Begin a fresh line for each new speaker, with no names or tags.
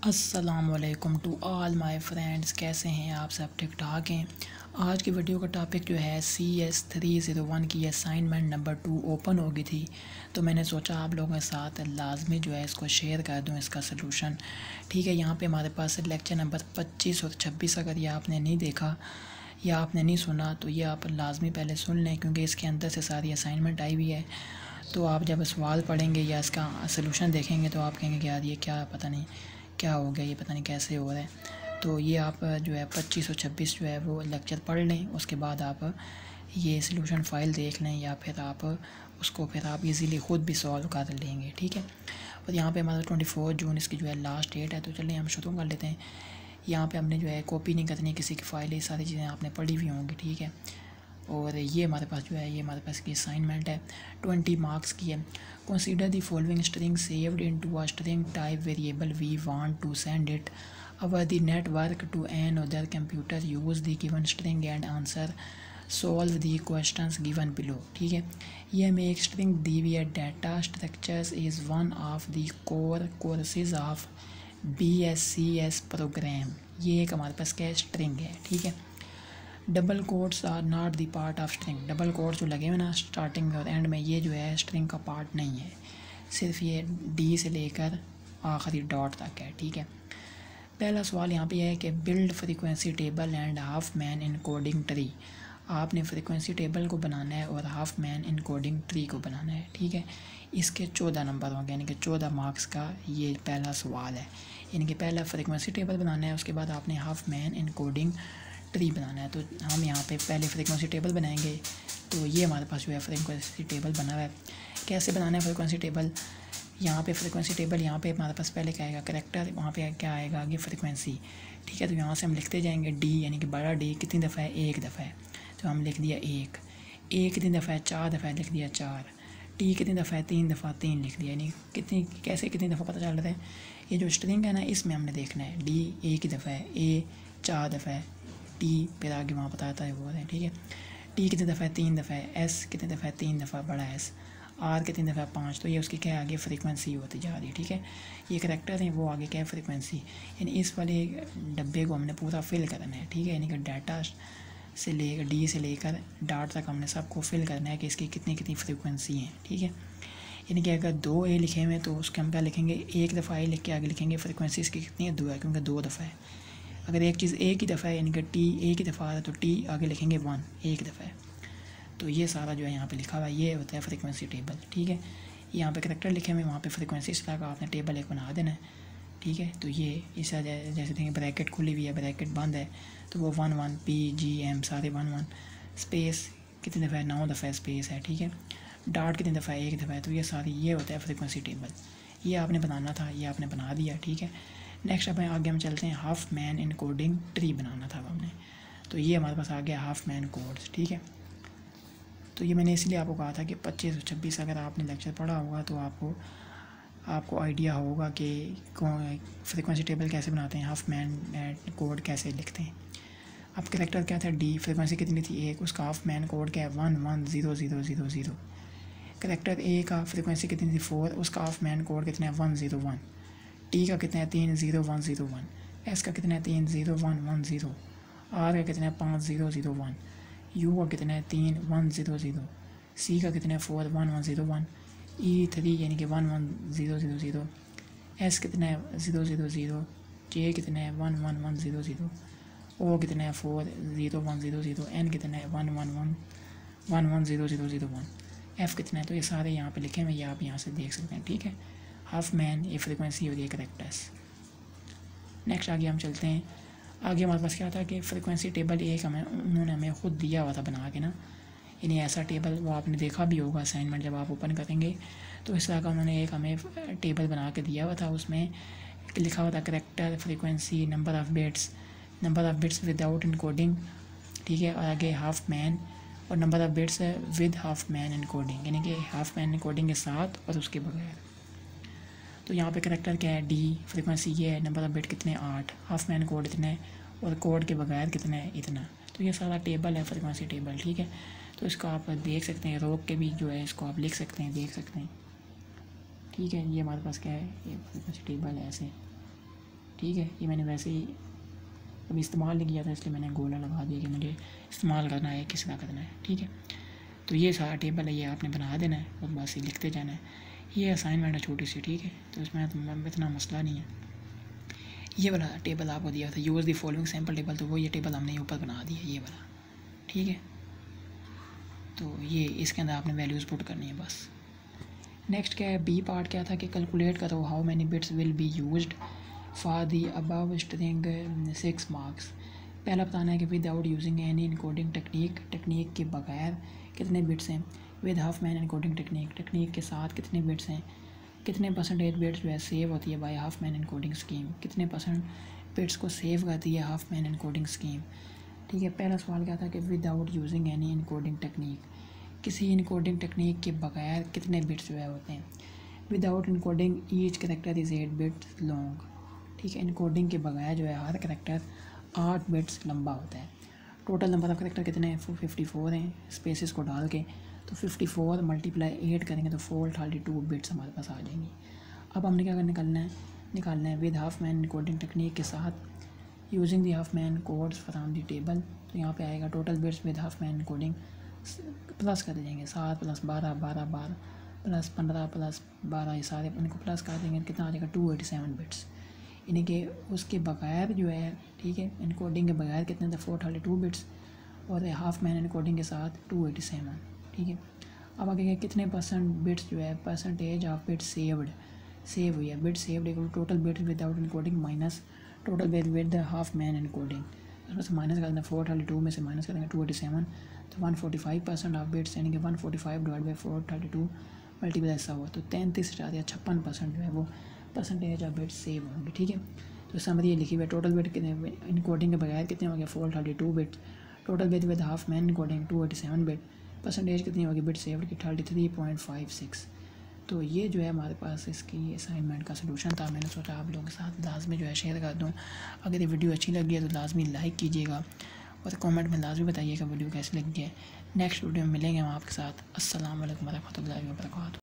अस्सलामुअलैकुम to all my friends. कैसे हैं आप सब? ठीक ठाक हैं। आज की वीडियो का टॉपिक जो है CS301 की असाइनमेंट नंबर 2 ओपन हो गई थी, तो मैंने सोचा आप लोगों के साथ लाजमी जो है इसको शेयर कर दूं, इसका सलूशन। ठीक है, यहाँ पे हमारे पास लेक्चर नंबर 25 और 26 अगर ये आपने नहीं देखा या आपने नहीं सुना तो ये आप लाजमी पहले सुन लें, क्योंकि इसके अंदर से सारी असाइनमेंट आई हुई है। तो आप जब सवाल पढ़ेंगे या इसका सलूशन देखेंगे तो आप कहेंगे कि यार ये क्या, पता नहीं क्या हो गया, ये पता नहीं कैसे हो रहा है। तो ये आप जो है 25 और 26 जो है वो लेक्चर पढ़ लें, उसके बाद आप ये सलूशन फ़ाइल देख लें या फिर आप उसको फिर आप इजीली ख़ुद भी सॉल्व कर लेंगे। ठीक है, और यहाँ पे हमारा 24 जून इसकी जो है लास्ट डेट है। तो चलिए हम शुरू कर लेते हैं। यहाँ पे हमने जो है कॉपी नहीं करनी किसी की फ़ाइल, ये सारी चीज़ें आपने पढ़ी हुई होंगी। ठीक है, और ये हमारे पास जो है ये हमारे पास की असाइनमेंट है, 20 मार्क्स की है। Consider the following string saved into a string type variable we want to send it over the network to another computer. Use the given string and answer solve the questions given below. ठीक है, ये हमें एक string दी हुई है। Data structures is one of the core courses of BScs program. ये एक हमारे पास क्या स्ट्रिंग है। ठीक है, double quotes are not the part of string. Double quotes जो लगे हुए ना स्टार्टिंग में और एंड में, ये जो है स्ट्रिंग का पार्ट नहीं है, सिर्फ ये डी से लेकर आखिरी डॉट तक है। ठीक है, पहला सवाल यहाँ पे है कि build frequency table and half man encoding tree. आपने फ्रीक्वेंसी टेबल को बनाना है और हाफ मैन इनकोडिंग ट्री को बनाना है। ठीक है, इसके 14 नंबर होंगे, यानी कि 14 मार्क्स का ये पहला सवाल है। यानी कि पहला फ्रीक्वेंसी टेबल बनाना है, उसके बाद आपने हाफ मैन इनकोडिंग ट्री बनाना है। तो हम यहाँ पे पहले फ्रीक्वेंसी टेबल बनाएंगे। तो ये हमारे पास जो है फ्रीक्वेंसी टेबल बना हुआ है। कैसे बनाना है फ्रीक्वेंसी टेबल? यहाँ पे फ्रीक्वेंसी टेबल, यहाँ पे हमारे पास पहले क्या आएगा, करैक्टर, वहाँ पे क्या आएगा आगे फ्रीक्वेंसी। ठीक है, तो यहाँ से हम लिखते जाएंगे डी, यानी कि बड़ा डी कितनी दफ़ा है, एक दफ़ा है, तो हम लिख दिया एक। ए कितनी दफ़ा है, 4 दफ़ा है, लिख दिया 4। टी कितनी दफ़ा है, 3 दफ़ा, 3 लिख दिया। यानी कितनी कैसे कितनी दफ़ा पता चल रहा है, ये जो स्ट्रिंग है ना इसमें हमने देखना है। डी एक ही दफ़ा है, ए 4 दफ़ा है, टी फिर आगे वहाँ बताता है वो है। ठीक है, टी कितनी दफ़ा है, 3 दफ़ा है, एस कितनी दफ़ा है, 3 दफ़ा बड़ा एस, आर कितनी दफ़ा है, 5। तो ये उसकी क्या है आगे फ्रीक्वेंसी होती जा रही है। ठीक है, ये करैक्टर है, वो आगे क्या है फ्रीक्वेंसी। यानी इस वाले डब्बे को हमने पूरा फिल करना है। ठीक है, यानी कि डाटा से लेकर डी से लेकर डॉट तक हमने सबको फिल करना है कि इसकी कितनी कितनी फ्रीक्वेंसी है। ठीक है, यानी कि अगर 2 ए लिखे हुए हैं तो उसके हम क्या लिखेंगे, एक दफ़ा ए लिख के आगे लिखेंगे फ्रीक्वेंसी इसकी कितनी है, 2 है, क्योंकि 2 दफ़ा है। अगर एक चीज़ एक ही दफ़ा है, यानी कि टी एक ही दफ़ा आ रहा है, तो टी आगे लिखेंगे 1, एक दफ़ा है। तो ये सारा जो है यहाँ पे लिखा हुआ है, ये होता है फ्रीक्वेंसी टेबल। ठीक है, यहाँ पे करैक्टर लिखे हुए, वहाँ पे फ्रीक्वेंसी इस तरह का आपने टेबल एक बना देना है। ठीक है, तो ये इस जैसे देखेंगे ब्रैकेट खुली हुई है, ब्रैकेट बंद है, तो वो 1 1 PGM सारे 1 1। स्पेस कितनी दफ़ा है, 9 दफ़ा है स्पेस है। ठीक है, डॉट कितनी दफ़ा है, एक दफ़ा है। तो ये सारी ये होता है फ्रीक्वेंसी टेबल। ये आपने बनाना था, ये आपने बना दिया। ठीक है, नेक्स्ट अब आगे हम चलते हैं, हाफ मैन इनकोडिंग ट्री बनाना था हमने। तो ये हमारे पास आ गया हाफ मैन कोड्स। ठीक है, तो ये मैंने इसलिए आपको कहा था कि 25 और 26 अगर आपने लेक्चर पढ़ा होगा तो आपको आइडिया होगा कि फ्रीक्वेंसी टेबल कैसे बनाते हैं, हाफ मैन कोड कैसे लिखते हैं। अब कैरेक्टर क्या था, डी, फ्रीक्वेंसी कितनी थी, एक, उसका हाफ मैन कोड क्या है, 1 1 0 0 0 0। कैरेक्टर ए का फ्रीक्वेंसी कितनी थी, 4, उसका हाफ मैन कोड कितना है, 1 0 1। टी का कितना है, 3 0 1 0 1। एस का कितना है, 3 0 1 1 0। आर का कितना है, 5 0 0 1। यू का कितना है, 3 1 0 0। सी का कितना है, 4 1 1 0 1। ई 3 यानी कि 1 1 0 0 0। एस कितना है, 0 0 0। जे कितना है, 1 1 1 0 0। ओ कितना है, 4 0 1 0 0। एन कितना है, 1 1 1 1 1 0 0 0 1। एफ़ कितना है, तो ये सारे यहाँ पे लिखे हुए, ये आप यहाँ से देख सकते हैं। ठीक है, हाफ मैन ये फ्रीक्वेंसी और ये करैक्टर्स। नेक्स्ट आगे हम चलते हैं। आगे हमारे पास क्या था कि फ्रीक्वेंसी टेबल एक उन्होंने हमें ख़ुद दिया हुआ था बना के ना, यानी ऐसा टेबल वो आपने देखा भी होगा असाइनमेंट जब आप ओपन करेंगे, तो इस तरह का उन्होंने एक हमें टेबल बना के दिया हुआ था। उसमें लिखा हुआ था character, frequency, number of bits without encoding. ठीक है, और आगे हाफ मैन और number of bits with half man encoding, यानी कि हाफ मैन इनकोडिंग के साथ और उसके बगैर। तो यहाँ पे करैक्टर क्या है, डी, फ्रीक्वेंसी ये है, नंबर ऑफ़ बिट कितने 8, हाफ मैन कोड इतने और कोड के बगैर कितने इतना। तो ये सारा टेबल है फ्रीक्वेंसी टेबल। ठीक है, तो इसको आप देख सकते हैं, रोक के भी जो है इसको आप लिख सकते हैं, देख सकते हैं। ठीक है, ये हमारे पास क्या है, ये फ्रीक्वेंसी टेबल है ऐसे। ठीक है। ये मैंने वैसे ही अभी इस्तेमाल नहीं किया था, इसलिए मैंने गोला लगा दिया कि मुझे इस्तेमाल करना है, किस तरह करना है, ठीक है। तो ये सारा टेबल है, ये आपने बना देना है और बस ये लिखते जाना है। ये असाइनमेंट है छोटी सी, ठीक है, तो इसमें तो इतना मसला नहीं है। ये वाला टेबल आपको दिया था, use the following sample table, तो वो ये टेबल हमने ऊपर बना दिया ये वाला, ठीक है। तो ये इसके अंदर आपने वैल्यूज़ पुट करनी है बस। नेक्स्ट क्या है, बी पार्ट क्या था कि कैलकुलेट करो how many bits will be used for the above string 6 marks. पहला बताना है कि without using any encoding technique के बगैर कितने बिट्स हैं। With half man encoding technique के साथ कितने बिट्स हैं। कितने परसेंटेज बिट्स जो है सेव होती है by half man encoding scheme, कितने परसेंट बिट्स को सेव करती है हाफ मैन इनकोडिंग स्कीम, ठीक है। पहला सवाल क्या था कि without using any encoding technique, किसी इनकोडिंग टेक्निक के बगैर कितने बिट्स जो है होते हैं। Without encoding each character is 8 bits long, ठीक है। इनकोडिंग के बगैर जो है हर करेक्टर 8 बिट्स लंबा होता है। टोटल नंबर ऑफ करेक्टर कितने हैं, 54 हैं स्पेसिस को डाल के, तो 54 मल्टीप्लाई 8 करेंगे तो 432 बिट्स हमारे पास आ जाएंगी। अब हमने क्या निकालना है with half man encoding technique के साथ using the half man codes from the table. तो यहाँ पे आएगा total bits with half man encoding plus कर देंगे 7 + 12 12 12 प्लस 15 प्लस 12, ये सारे इनको प्लस कर देंगे, कितना आ जाएगा 287 बिट्स। यानी कि उसके बगैर जो है, ठीक है, इनकोडिंग के बगैर कितने थे 432 बिट्स और हाफ मैन इनकोडिंग के साथ 287, ठीक है। अब आगे कितने परसेंट बिट्स जो है परसेंटेज ऑफ बिट्स सेव हुई है। Bit saved equal total bits without encoding minus total bit with half man encoding. उसमें से माइनस कर देना 432 में से माइनस करेंगे 287, तो 145% ऑफ बिट्स यानी कि 145 डिवाइड बाई 432 मल्टीप्लाई ऐसा हुआ तो 33.56% जो है वो परसेंटेज ऑफ बिट्स सेव होंगे, ठीक है। तो समरी ये लिखी हुई है, टोटल बिट कितने इनकोडिंग के बगैर कितने हो गए 432 bits, total bit with half man encoding 287 bit, percentage कितनी होगी बिट सेव्ड की 33.56। तो ये जो है हमारे पास इसकी असाइनमेंट का सलूशन था। मैंने सोचा आप लोगों के साथ लाजमी जो है शेयर कर दूँ। अगर ये वीडियो अच्छी लगी है तो लाजमी लाइक कीजिएगा और कमेंट में लाजमी बताइएगा वीडियो कैसी लगी है। नेक्स्ट वीडियो में मिलेंगे हम आपके साथ। अस्सलाम वालेकुम रहमतुल्लाहि व बरकातहू।